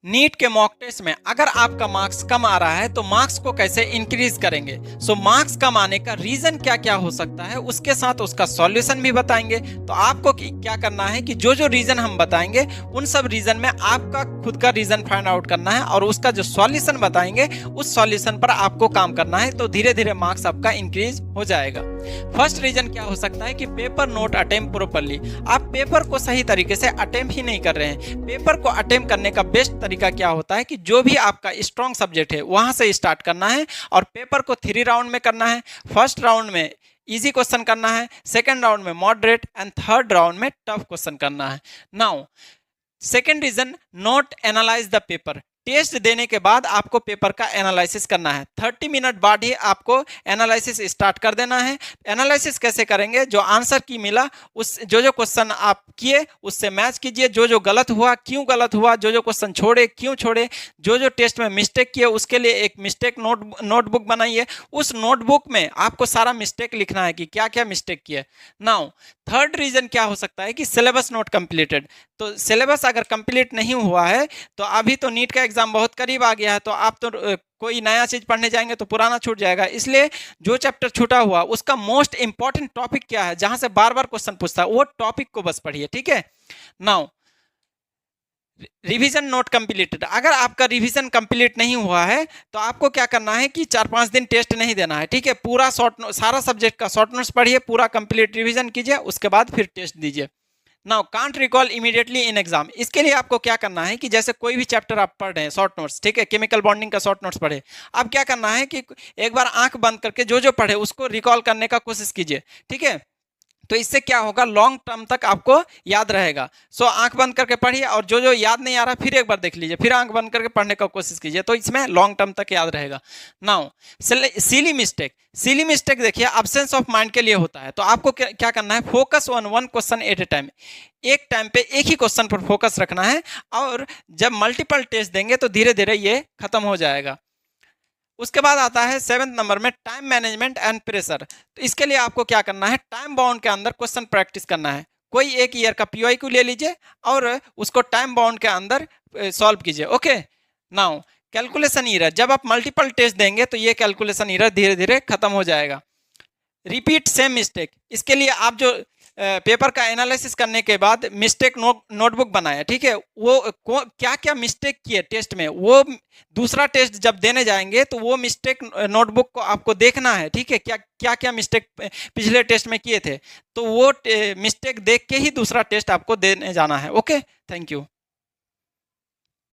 NEET के mock test में अगर आपका मार्क्स कम आ रहा है तो मार्क्स को कैसे इंक्रीज करेंगे। मार्क्स कम आने का रीजन क्या क्या हो सकता है, उसके साथ उसका सॉल्यूशन भी बताएंगे। तो आपको क्या करना है कि जो जो रीजन हम बताएंगे उन सब रीजन में आपका खुद का रीजन फाइंड आउट करना है और उसका जो सॉल्यूशन बताएंगे उस सॉल्यूशन पर आपको काम करना है। तो धीरे धीरे मार्क्स आपका इंक्रीज हो जाएगा। फर्स्ट रीजन क्या हो सकता है कि पेपर नोट अटेम्प्ट प्रॉपर्ली। आप पेपर को सही तरीके से अटेम्प्ट ही नहीं कर रहे हैं। पेपर को अटेम्प्ट करने का बेस्ट तरीका क्या होता है कि जो भी आपका स्ट्रॉन्ग सब्जेक्ट है वहां से स्टार्ट करना है और पेपर को 3 राउंड में करना है। फर्स्ट राउंड में इजी क्वेश्चन करना है, सेकंड राउंड में मॉडरेट एंड थर्ड राउंड में टफ क्वेश्चन करना है। Now second reason, not analyse the paper. Test देने के बाद आपको पेपर का एनालिसिस करना है। 30 मिनट बाद ही आपको एनालिसिस स्टार्ट कर देना है। एनालिसिस कैसे करेंगे, जो आंसर की मिला उस जो जो क्वेश्चन आप किए उससे मैच कीजिए, जो जो गलत हुआ क्यों गलत हुआ, जो जो क्वेश्चन छोड़े क्यों छोड़े, जो जो टेस्ट में मिस्टेक किए उसके लिए एक मिस्टेक नोटबुक बनाइए। उस नोटबुक में आपको सारा मिस्टेक लिखना है कि क्या क्या मिस्टेक किए। नाउ थर्ड रीजन क्या हो सकता है कि सिलेबस नॉट कंप्लीटेड। तो सिलेबस अगर कंप्लीट नहीं हुआ है तो अभी तो नीट का एग्जाम बहुत करीब आ गया है, तो आप तो कोई नया चीज पढ़ने जाएंगे तो पुराना छूट जाएगा। इसलिए जो चैप्टर छूटा हुआ उसका मोस्ट इंपॉर्टेंट टॉपिक क्या है, जहां से बार बार क्वेश्चन पूछता है, वो टॉपिक को बस पढ़िए। ठीक है। Now revision note completed. अगर आपका रिवीजन कंप्लीट नहीं हुआ है तो आपको क्या करना है कि 4-5 दिन टेस्ट नहीं देना है। ठीक है। पूरा सारा सब्जेक्ट का शॉर्ट नोट्स पढ़िए, पूरा कंप्लीट रिवीजन कीजिए, उसके बाद फिर टेस्ट दीजिए। Now can't recall immediately in exam. इसके लिए आपको क्या करना है कि जैसे कोई भी चैप्टर आप पढ़ रहे हैं शॉर्ट नोट्स, ठीक है, केमिकल बॉन्डिंग का शॉर्ट नोट्स पढ़े, अब क्या करना है कि एक बार आंख बंद करके जो जो पढ़े उसको रिकॉल करने का कोशिश कीजिए। ठीक है। तो इससे क्या होगा, लॉन्ग टर्म तक आपको याद रहेगा। आंख बंद करके पढ़िए और जो जो याद नहीं आ रहा फिर एक बार देख लीजिए, फिर आंख बंद करके पढ़ने का कोशिश कीजिए, तो इसमें लॉन्ग टर्म तक याद रहेगा। नाउ सिली मिस्टेक देखिए एब्सेंस ऑफ माइंड के लिए होता है। तो आपको क्या करना है, focus on one question at a time. एक टाइम पे एक ही क्वेश्चन पर फोकस रखना है और जब मल्टीपल टेस्ट देंगे तो धीरे धीरे ये खत्म हो जाएगा। उसके बाद आता है 7th नंबर में टाइम मैनेजमेंट एंड प्रेशर। तो इसके लिए आपको क्या करना है, टाइम बाउंड के अंदर क्वेश्चन प्रैक्टिस करना है। कोई एक ईयर का PYQ ले लीजिए और उसको टाइम बाउंड के अंदर सॉल्व कीजिए। ओके। नाउ कैलकुलेशन ईरर, जब आप मल्टीपल टेस्ट देंगे तो ये कैलकुलेशन ईरर धीरे धीरे खत्म हो जाएगा। रिपीट सेम मिस्टेक, इसके लिए आप जो पेपर का एनालिसिस करने के बाद मिस्टेक नोटबुक बनाया, ठीक है, वो क्या क्या मिस्टेक किए टेस्ट में, वो दूसरा टेस्ट जब देने जाएंगे तो वो मिस्टेक नोटबुक को आपको देखना है। ठीक है, क्या क्या मिस्टेक पिछले टेस्ट में किए थे, तो वो मिस्टेक देख के ही दूसरा टेस्ट आपको देने जाना है। Okay, thank you.